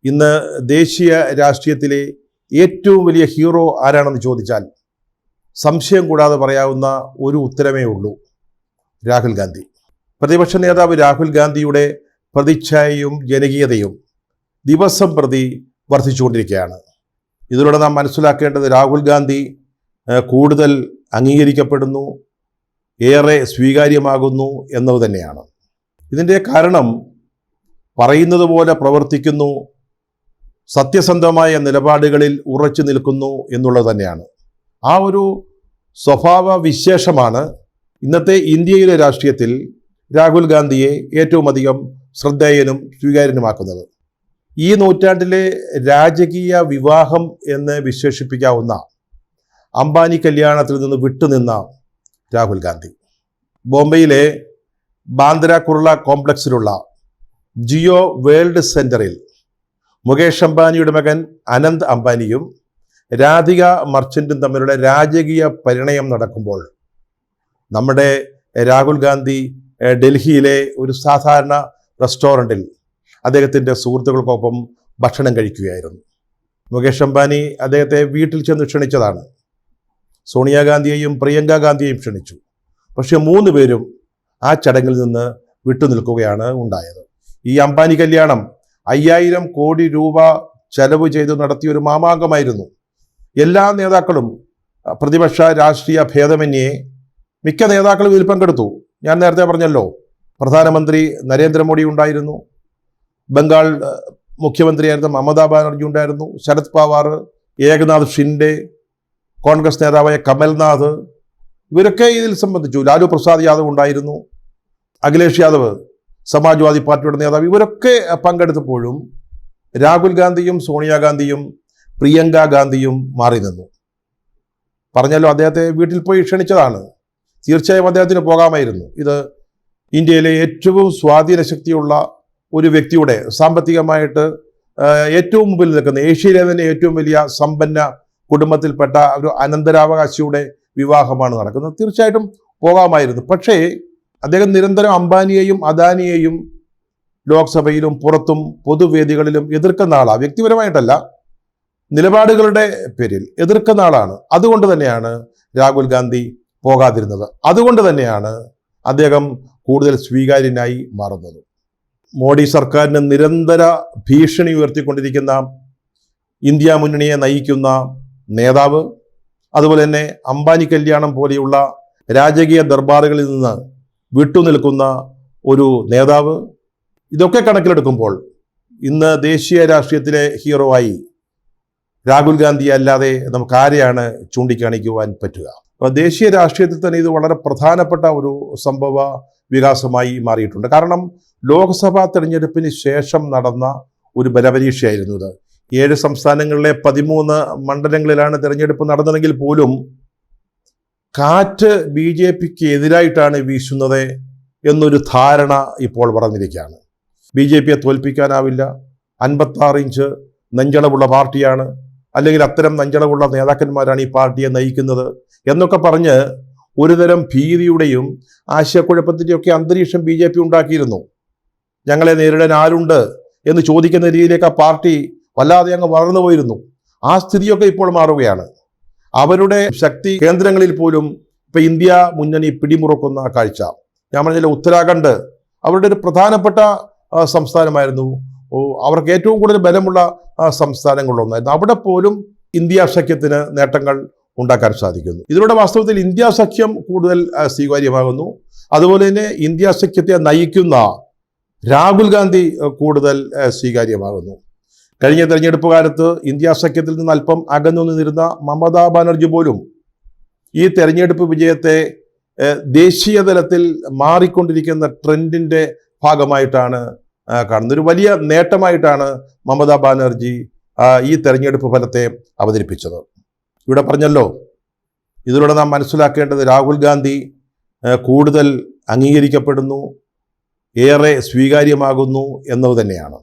ഇന്ന് ദേശീയ രാഷ്ട്രീയത്തിലെ ഏറ്റവും വലിയ ഹീറോ ആരാണെന്ന് ചോദിച്ചാൽ സംശയം കൂടാതെ പറയാവുന്ന ഒരു ഉത്തരമേ ഉള്ളൂ: രാഹുൽ ഗാന്ധി. പ്രതിപക്ഷ നേതാവ് രാഹുൽ ഗാന്ധിയുടെ പ്രതിച്ഛായയും ജനകീയതയും ദിവസം പ്രതി വർദ്ധിച്ചുകൊണ്ടിരിക്കുകയാണ്. ഇതിലൂടെ നാം മനസ്സിലാക്കേണ്ടത് രാഹുൽ ഗാന്ധി കൂടുതൽ അംഗീകരിക്കപ്പെടുന്നു, ഏറെ സ്വീകാര്യമാകുന്നു എന്നത് തന്നെയാണ്. ഇതിൻ്റെ കാരണം പറയുന്നത് പോലെ പ്രവർത്തിക്കുന്നു, സത്യസന്ധമായ നിലപാടുകളിൽ ഉറച്ചു നിൽക്കുന്നു എന്നുള്ളത് തന്നെയാണ്. ആ ഒരു സ്വഭാവ വിശേഷമാണ് ഇന്നത്തെ ഇന്ത്യയിലെ രാഷ്ട്രീയത്തിൽ രാഹുൽ ഗാന്ധിയെ ഏറ്റവും അധികം ശ്രദ്ധേയനും സ്വീകാര്യനുമാക്കുന്നത്. ഈ നൂറ്റാണ്ടിലെ രാജകീയ വിവാഹം എന്ന് വിശേഷിപ്പിക്കാവുന്ന അംബാനി കല്യാണത്തിൽ നിന്ന് വിട്ടുനിന്ന രാഹുൽ ഗാന്ധി ബോംബെയിലെ ബാന്ദ്ര കുർള കോംപ്ലക്സിലുള്ള ജിയോ വേൾഡ് സെന്ററിൽ മുകേഷ് അംബാനിയുടെ മകൻ അനന്ത് അംബാനിയും രാധിക മർച്ചന്റും തമ്മിലുള്ള രാജകീയ പരിണയം നടക്കുമ്പോൾ നമ്മുടെ രാഹുൽ ഗാന്ധി ഡൽഹിയിലെ ഒരു സാധാരണ റെസ്റ്റോറൻറ്റിൽ അദ്ദേഹത്തിൻ്റെ സുഹൃത്തുക്കൾക്കൊപ്പം ഭക്ഷണം കഴിക്കുകയായിരുന്നു. മുകേഷ് അംബാനി അദ്ദേഹത്തെ വീട്ടിൽ ചെന്ന് ക്ഷണിച്ചതാണ്. സോണിയാഗാന്ധിയെയും പ്രിയങ്ക ഗാന്ധിയെയും ക്ഷണിച്ചു. പക്ഷെ 3 പേരും ആ ചടങ്ങിൽ നിന്ന് വിട്ടുനിൽക്കുകയാണ് ഉണ്ടായത്. ഈ അംബാനി കല്യാണം 5000 കോടി രൂപ ചെലവ് ചെയ്ത് നടത്തിയൊരു മാമാങ്കമായിരുന്നു. എല്ലാ നേതാക്കളും, പ്രതിപക്ഷ രാഷ്ട്രീയ ഭേദമന്യേ മിക്ക നേതാക്കളും ഇതിൽ പങ്കെടുത്തു. ഞാൻ നേരത്തെ പറഞ്ഞല്ലോ, പ്രധാനമന്ത്രി നരേന്ദ്രമോദി ഉണ്ടായിരുന്നു, ബംഗാൾ മുഖ്യമന്ത്രിയായിരുന്ന മമതാ ബാനർജി ഉണ്ടായിരുന്നു, ശരത് പവാർ, ഏകനാഥ് ഷിൻഡെ, കോൺഗ്രസ് നേതാവായ കമൽനാഥ്, ഇവരൊക്കെ ഇതിൽ സംബന്ധിച്ചു. ലാലു പ്രസാദ് യാദവ് ഉണ്ടായിരുന്നു, അഖിലേഷ് യാദവ് സമാജ്വാദി പാർട്ടിയുടെ നേതാവ്, ഇവരൊക്കെ പങ്കെടുത്തപ്പോഴും രാഹുൽ ഗാന്ധിയും സോണിയാഗാന്ധിയും പ്രിയങ്ക ഗാന്ധിയും മാറി നിന്നു. പറഞ്ഞല്ലോ, അദ്ദേഹത്തെ വീട്ടിൽ പോയി ക്ഷണിച്ചതാണ്. തീർച്ചയായും അദ്ദേഹത്തിന് പോകാമായിരുന്നു. ഇത് ഇന്ത്യയിലെ ഏറ്റവും സ്വാധീന ശക്തിയുള്ള ഒരു വ്യക്തിയുടെ, സാമ്പത്തികമായിട്ട് ഏറ്റവും മുമ്പിൽ നിൽക്കുന്ന, ഏഷ്യയിലെ തന്നെ ഏറ്റവും വലിയ സമ്പന്ന കുടുംബത്തിൽപ്പെട്ട ഒരു അനന്തരാവകാശിയുടെ വിവാഹമാണ് നടക്കുന്നത്. തീർച്ചയായിട്ടും പോകാമായിരുന്നു. പക്ഷേ അദ്ദേഹം നിരന്തരം അംബാനിയെയും അദാനിയെയും ലോക്സഭയിലും പുറത്തും പൊതുവേദികളിലും എതിർക്കുന്ന ആളാണ്. വ്യക്തിപരമായിട്ടല്ല, നിലപാടുകളുടെ പേരിൽ എതിർക്കുന്ന ആളാണ്. അതുകൊണ്ട് തന്നെയാണ് രാഹുൽ ഗാന്ധി പോകാതിരുന്നത്. അതുകൊണ്ട് തന്നെയാണ് അദ്ദേഹം കൂടുതൽ സ്വീകാര്യനായി മാറുന്നത്. മോഡി സർക്കാരിന് നിരന്തര ഭീഷണി ഉയർത്തിക്കൊണ്ടിരിക്കുന്ന ഇന്ത്യ മുന്നണിയെ നയിക്കുന്ന നേതാവ്, അതുപോലെ തന്നെ അംബാനി കല്യാണം പോലെയുള്ള രാജകീയ ദർബാറുകളിൽ നിന്ന് വിട്ടുനിൽക്കുന്ന ഒരു നേതാവ്, ഇതൊക്കെ കണക്കിലെടുക്കുമ്പോൾ ഇന്ന് ദേശീയ രാഷ്ട്രീയത്തിലെ ഹീറോ ആയി രാഹുൽ ഗാന്ധി അല്ലാതെ നമുക്ക് ആരെയാണ് ചൂണ്ടിക്കാണിക്കുവാൻ പറ്റുക? അപ്പോൾ ദേശീയ രാഷ്ട്രീയത്തിൽ തന്നെ ഇത് വളരെ പ്രധാനപ്പെട്ട ഒരു സംഭവ വികാസമായി മാറിയിട്ടുണ്ട്. കാരണം ലോക്സഭാ തെരഞ്ഞെടുപ്പിന് ശേഷം നടന്ന ഒരു ബലപരീക്ഷയായിരുന്നു ഇത്. 7 സംസ്ഥാനങ്ങളിലെ 13 മണ്ഡലങ്ങളിലാണ് തെരഞ്ഞെടുപ്പ് നടന്നതെങ്കിൽ പോലും കാറ്റ് BJPക്ക് എതിരായിട്ടാണ് വീശുന്നത് എന്നൊരു ധാരണ ഇപ്പോൾ വളർന്നിരിക്കുകയാണ്. BJPയെ തോൽപ്പിക്കാനാവില്ല, 56 ഇഞ്ച് നെഞ്ചളവുള്ള പാർട്ടിയാണ്, അല്ലെങ്കിൽ അത്തരം നെഞ്ചളവുള്ള നേതാക്കന്മാരാണ് ഈ പാർട്ടിയെ നയിക്കുന്നത് എന്നൊക്കെ പറഞ്ഞ് ഒരുതരം ഭീതിയുടെയും ആശയക്കുഴപ്പത്തിൻ്റെയൊക്കെ അന്തരീക്ഷം BJP ഉണ്ടാക്കിയിരുന്നു. ഞങ്ങളെ നേരിടാൻ ആരുണ്ട് എന്ന് ചോദിക്കുന്ന രീതിയിലേക്ക് ആ പാർട്ടി വല്ലാതെ അങ്ങ് വളർന്നു പോയിരുന്നു. ആ സ്ഥിതിയൊക്കെ ഇപ്പോൾ മാറുകയാണ്. അവരുടെ ശക്തി കേന്ദ്രങ്ങളിൽ പോലും ഇപ്പം ഇന്ത്യ മുന്നണി പിടിമുറുക്കുന്ന കാഴ്ച. ഞാൻ പറഞ്ഞില്ല, ഉത്തരാഖണ്ഡ് അവരുടെ ഒരു പ്രധാനപ്പെട്ട സംസ്ഥാനമായിരുന്നു. അവർക്ക് ഏറ്റവും കൂടുതൽ ബലമുള്ള സംസ്ഥാനങ്ങളിലൊന്നായിരുന്നു. അവിടെ പോലും ഇന്ത്യ സഖ്യത്തിന് നേട്ടങ്ങൾ ഉണ്ടാക്കാൻ സാധിക്കുന്നു. ഇതിലൂടെ വാസ്തവത്തിൽ ഇന്ത്യ സഖ്യം കൂടുതൽ സ്വീകാര്യമാകുന്നു. അതുപോലെ തന്നെ ഇന്ത്യ സഖ്യത്തെ നയിക്കുന്ന രാഹുൽ ഗാന്ധി കൂടുതൽ സ്വീകാര്യമാകുന്നു. കഴിഞ്ഞ തെരഞ്ഞെടുപ്പ് കാലത്ത് ഇന്ത്യ സഖ്യത്തിൽ നിന്ന് അല്പം അകന്നു നിന്നിരുന്ന മമതാ ബാനർജി പോലും ഈ തെരഞ്ഞെടുപ്പ് വിജയത്തെ ദേശീയ തലത്തിൽ മാറിക്കൊണ്ടിരിക്കുന്ന ട്രെൻഡിൻ്റെ ഭാഗമായിട്ടാണ് കാണുന്നത്. ഒരു വലിയ നേട്ടമായിട്ടാണ് മമതാ ബാനർജി ഈ തെരഞ്ഞെടുപ്പ് ഫലത്തെ അവതരിപ്പിച്ചത്. ഇവിടെ പറഞ്ഞല്ലോ, ഇതിലൂടെ നാം മനസ്സിലാക്കേണ്ടത് രാഹുൽ ഗാന്ധി കൂടുതൽ അംഗീകരിക്കപ്പെടുന്നു, ഏറെ സ്വീകാര്യമാകുന്നു എന്നത് തന്നെയാണ്.